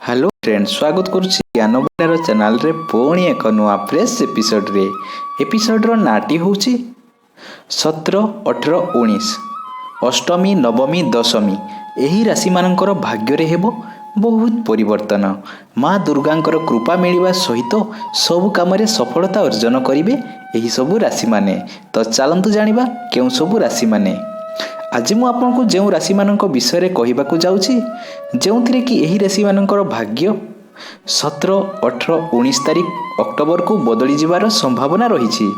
Hello friend, स्वागत करुच्ची ज्ञान भंडार चैनल रे पुणी एक नुआ फ्रेश एपिसोड्र नाटी हूँ 17, 18, 19 अष्टमी, नवमी, दशमी यही राशि मानकर भाग्य हेब बहुत परिवर्तन। माँ दुर्गांकर कृपा मिलवा सहित सबु काम सफलता अर्जन करेंगे यही सबु राशि माने। तो चलतु जानिबा केउं सबु राशि माने। आज मु आपको जो राशि मान विषय कहवाक जाऊँगी जो कि यही राशि मानकर भाग्य 17, 18, 19 तारीख अक्टोबर को बदली जिबार संभावना रही।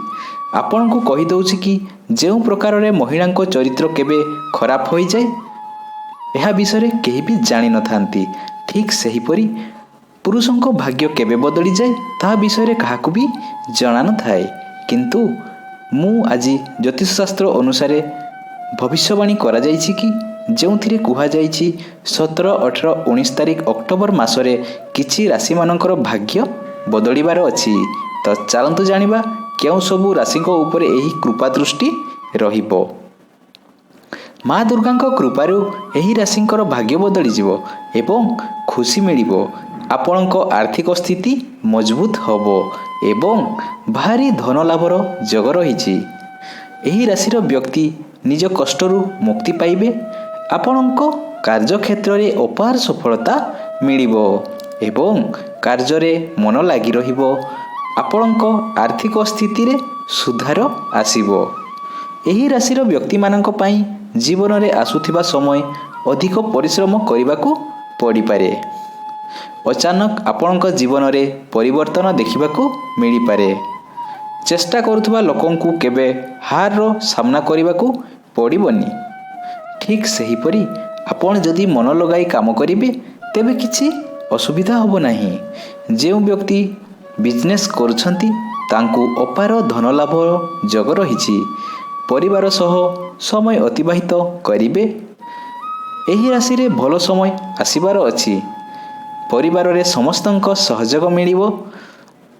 आपण को कहीदे कि जो प्रकार महिला चरित्र केबे खराब हो जाए यह विषय केही भी जानी न थांती। ठीक सेहीपरि पुरुषों को भाग्य केबे बदली जाए ता विषय काहाकू भी जना न थाए। किंतु मु आज ज्योतिष शास्त्र अनुसार भविष्यवाणी करा जाइछि कि जो कहुई 17, 18, 19 तारीख अक्टोबर मासरे किछि राशि मानकर भाग्य बदलिबार अछि। तो चलतु जानिबा केउं सबु राशि उपर एही कृपा दृष्टि रहिबो। माँ दुर्गांक कृपारू एही राशिंकर भाग्य बदली जिवो एवं खुशी मिलिबो। आपणक आर्थिक स्थिति मजबूत होबो एवं भारी धन लाभर जोग रही। एही राशिर व्यक्ति निज कष्टरू मुक्ति पाइबे। आपणक कार्यक्षेत्र में अपार सफलता मिलिबो एवं कार्य मन लगी रहिबो। आपणक आर्थिक स्थिति रे सुधार आसिबो। एही राशिर व्यक्ति मानक पई जीवन में आसुथिबा समय अधिक परिश्रम करबाकू पड़ी पारे। अचानक आपणक जीवन में परिवर्तन देखिबाकू मिली पारे। चेष्टा करुथुबा लोकंकु केबे हार रो सामना करबाकू पड़िबनी। ठीक सेहीपरि आपण जदि मन लगाई काम करिवे तेबे किछि असुविधा होबो नाही। जो व्यक्ति बिजनेस करुछंती तांकु अपार धन लाभ जोग रहिछि। परिवार सह समय अतिबाहित करिवे। एही राशि रे भलो समय आसिबार अछि। परिवार रे समस्तंक सहयोग मिलिबो।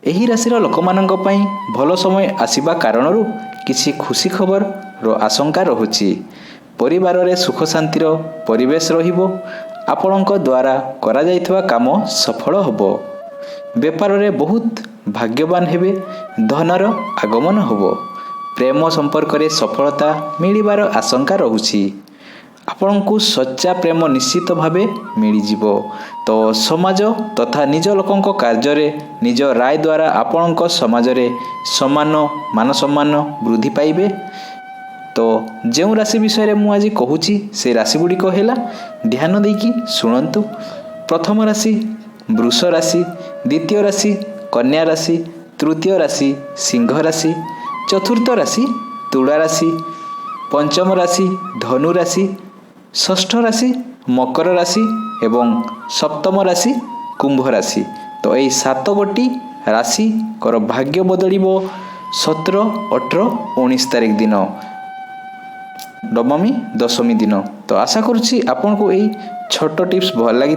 एही राशिर लोकमानंक पई भलो समय आसिबा कारणरू किछि खुशी खबर रो आशंका रहुछि। परिवार रे सुख शांतिर परिवेश रहिबो। आपणक द्वारा करा जाइथवा काम सफल होबो। व्यापार रे बहुत भाग्यवान हेबे। धनर आगमन होबो। प्रेम संपर्क रे सफलता मिलिबार आशंका रहुछि। आपणकु सच्चा प्रेम निश्चित भावे मिली जिवो। तो समाज तथा निज लोकंक कार्य रे निज राय द्वारा आपणक समाज रे सम्मान मान सम्मान वृद्धि पाइबे। तो जो राशि विषय मु आज कहूची से राशि गुड़िक है ध्यान देकी शुणु। प्रथम राशि वृष राशि, द्वितीय राशि कन्या राशि, तृतीय राशि सिंह राशि, चतुर्थ राशि तुला राशि, पंचम राशि धनु राशि, षष्ठ राशि मकर राशि एवं सप्तम राशि कुंभ राशि। तो यही 7 गोटी राशि कर भाग्य बदलिबो 17, 18, 19 तारीख दिन नवमी दशमी दिन। तो आशा करुच्ची आपन को यही छोट टिप्स भल लगी।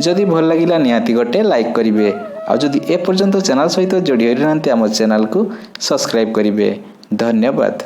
जदि भल लगिला निहाती गोटे लाइक करिवे। आ जदि ए पर्यंत चैनल सहित जोड़ी होइनांती आम चैनल को सब्सक्राइब करिवे। धन्यवाद।